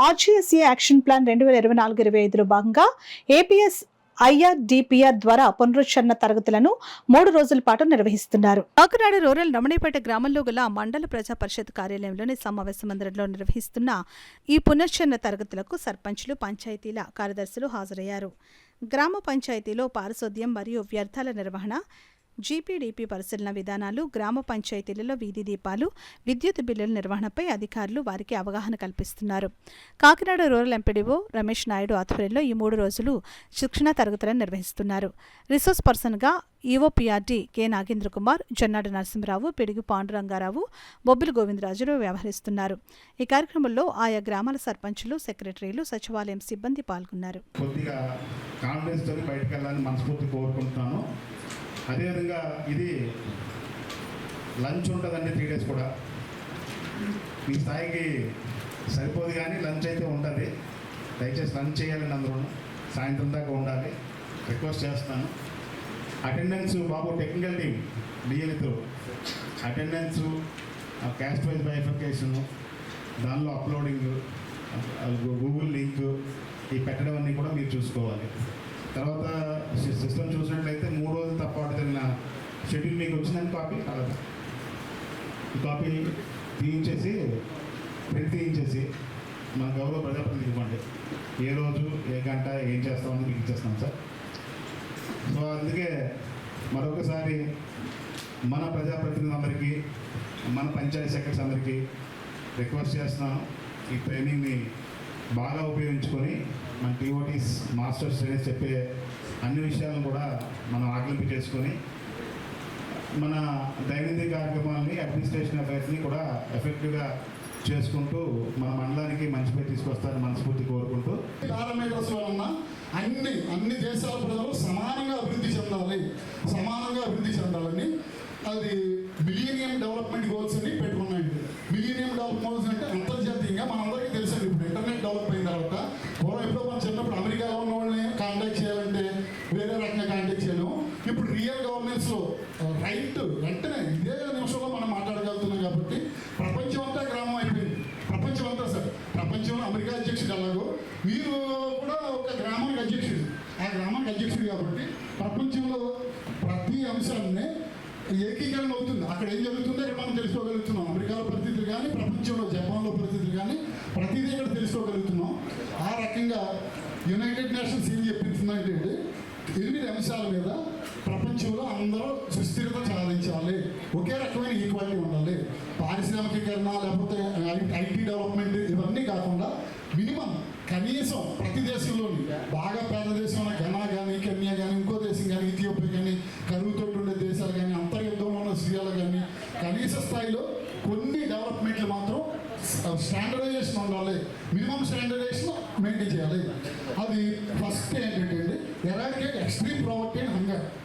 RGSA action plan 2024-25లో భాగంగా APS ఐఆర్డీపీఆర్ ద్వారా పునరుద్ధరణ తరగతులను 3 రోజుల పాటు నిర్వహిస్తున్నారు. కాకినాడ రూరల్ రమణీపేట గ్రామంలో గల మండల ప్రజా పరిషత్ కార్యాలయంలోని సమావేశ మందిరంలో నిర్వహిస్తున్న ఈ పునరుద్ధరణ తరగతులకు సర్పంచ్లు, పంచాయతీల కార్యదర్శులు హాజరయ్యారు. గ్రామ పంచాయతీలో పారిశుద్ధ్యం మరియు వ్యర్థాల నిర్వహణ, జీపీడీపీ పరిశీలన విధానాలు, గ్రామ పంచాయతీలలో వీధి దీపాలు, విద్యుత్ బిల్లుల నిర్వహణపై అధికారులు వారికి అవగాహన కల్పిస్తున్నారు. కాకినాడ రూరల్ ఎంపీడీఓ రమేష్ నాయుడు ఆధ్వర్యంలో ఈ 3 రోజులు శిక్షణ తరగతులను నిర్వహిస్తున్నారు. రిసోర్స్ పర్సన్గా ఈఓపీఆర్డీ కె నాగేంద్ర కుమార్, జొన్నాడు నరసింహరావు, పిడుగు పాండురంగారావు, బొబ్బిలి గోవిందరాజులు వ్యవహరిస్తున్నారు. ఈ కార్యక్రమంలో ఆయా గ్రామాల సర్పంచులు, సెక్రటరీలు, సచివాలయం సిబ్బంది పాల్గొన్నారు. అదేవిధంగా ఇది లంచ్ ఉంటుందండి, 3 days కూడా. మీ స్థాయికి సరిపోదు కానీ లంచ్ అయితే ఉంటుంది. దయచేసి లంచ్ చేయాలని అందరూ సాయంత్రం దాకా ఉండాలి, రిక్వెస్ట్ చేస్తున్నాను. అటెండెన్స్ బాబు టెక్నికల్ టీం డిఎల్తో అటెండెన్స్, క్యాస్ట్ వైజ్ బైఫర్కేషను, దానిలో అప్లోడింగ్, గూగుల్ లింక్ ఈ పెట్టడం అన్నీ కూడా మీరు చూసుకోవాలి. తర్వాత సిస్టమ్ చూసినట్లయితే 3 రోజులు తప్ప తిన్న షెడ్యూల్ మీకు వచ్చిందని కాపీ తీయించేసి ప్రింట్ తీయించేసి మన గౌరవ ప్రజాప్రతినిధి ఇవ్వండి. ఏ రోజు ఏ గంట ఏం చేస్తామని మీకు ఇచ్చేస్తాం సార్. సో అందుకే మరొకసారి మన ప్రజాప్రతినిధులందరికీ, మన పంచాయతీ సెక్రటరీస్ అందరికీ రిక్వెస్ట్ చేస్తున్నాను, ఈ ట్రైనింగ్ని బాగా ఉపయోగించుకొని మన టీఓటీస్, మాస్టర్స్ ట్రైనర్స్ చెప్పే అన్ని విషయాలను కూడా మనం ఆకలింపు చేసుకొని మన దైనందిక కార్యక్రమాలని, అడ్మినిస్ట్రేషన్ అఫైర్స్ని కూడా ఎఫెక్టివ్గా చేసుకుంటూ మన మండలానికి మంచి పేరు తీసుకొస్తారని మనస్ఫూర్తి కోరుకుంటూ, పారామీటర్స్లో ఉన్న అన్ని దేశాల ప్రజలు సమానంగా అభివృద్ధి చెందాలని అది మిలీనియం డెవలప్మెంట్ గోల్స్ అని పెట్టుకున్నాయండి. మిలీనియం డెవలప్మెంట్ గోల్స్ అంటే అంతర్జాతీయంగా మనందరికీ తెలుసండి. ఇప్పుడు ఇంటర్నెట్ డెవలప్ అయిన తర్వాత ఎప్పుడో మనం చిన్నప్పుడు అమెరికాలో ఉన్న వాళ్ళని కాంటాక్ట్ చేయాలంటే వేరే రకంగా కాంటాక్ట్ చేయలేము. ఇప్పుడు రియల్ గవర్నెన్స్లో వెంటనే ఇదే నిమిషంలో మనం మాట్లాడగలుగుతున్నాం. కాబట్టి ప్రపంచం అంతా గ్రామం అయిపోయింది. ప్రపంచం అంతా సార్, ప్రపంచంలో అమెరికా అధ్యక్షుడు ఎలాగో మీరు కూడా ఒక గ్రామానికి అధ్యక్షుడు, ఆ గ్రామానికి అధ్యక్షుడు. కాబట్టి ప్రపంచంలో ప్రతి అంశాన్ని ఏకీకరణ అవుతుంది. అక్కడ ఏం జరుగుతుందో ఇక్కడ మనం తెలుసుకోగలుగుతున్నాం. అమెరికాలో పరిస్థితులు కానీ, ప్రపంచంలో జపాన్లో పరిస్థితులు కానీ ప్రతిదీ ఇక్కడ తెలుసుకోగలుగుతున్నాం. ఆ రకంగా యునైటెడ్ నేషన్స్ ఏం చెప్పిందంటే 8 అంశాల మీద ప్రపంచంలో అందరూ సుస్థిరత సాధించాలి, ఒకే రకమైన ఈక్వాలిటీ ఉండాలి. పారిశ్రామికీకరణ లేకపోతే ఐటీ డెవలప్మెంట్ ఇవన్నీ కాకుండా మినిమం కనీసం ప్రతి దేశంలోని బాగా పేద దేశంలో ఘనా కానీ, కెన్యా కానీ, ఇంకో దేశం కానీ, ఇథియోపియా కానీ, కరువుతో ఉండే దేశాలు కానీ, అంతర్యుద్ధంలో ఉన్న సిరియాలు కానీ కనీస స్థాయిలో కొన్ని డెవలప్మెంట్లు మాత్రం స్టాండర్డైజేషన్ ఉండాలి. మినిమం స్టాండర్డైజేషన్ మెయింటైన్ చేయాలి. అది ఫస్ట్ ఏంటంటే eradicate extreme poverty and hunger.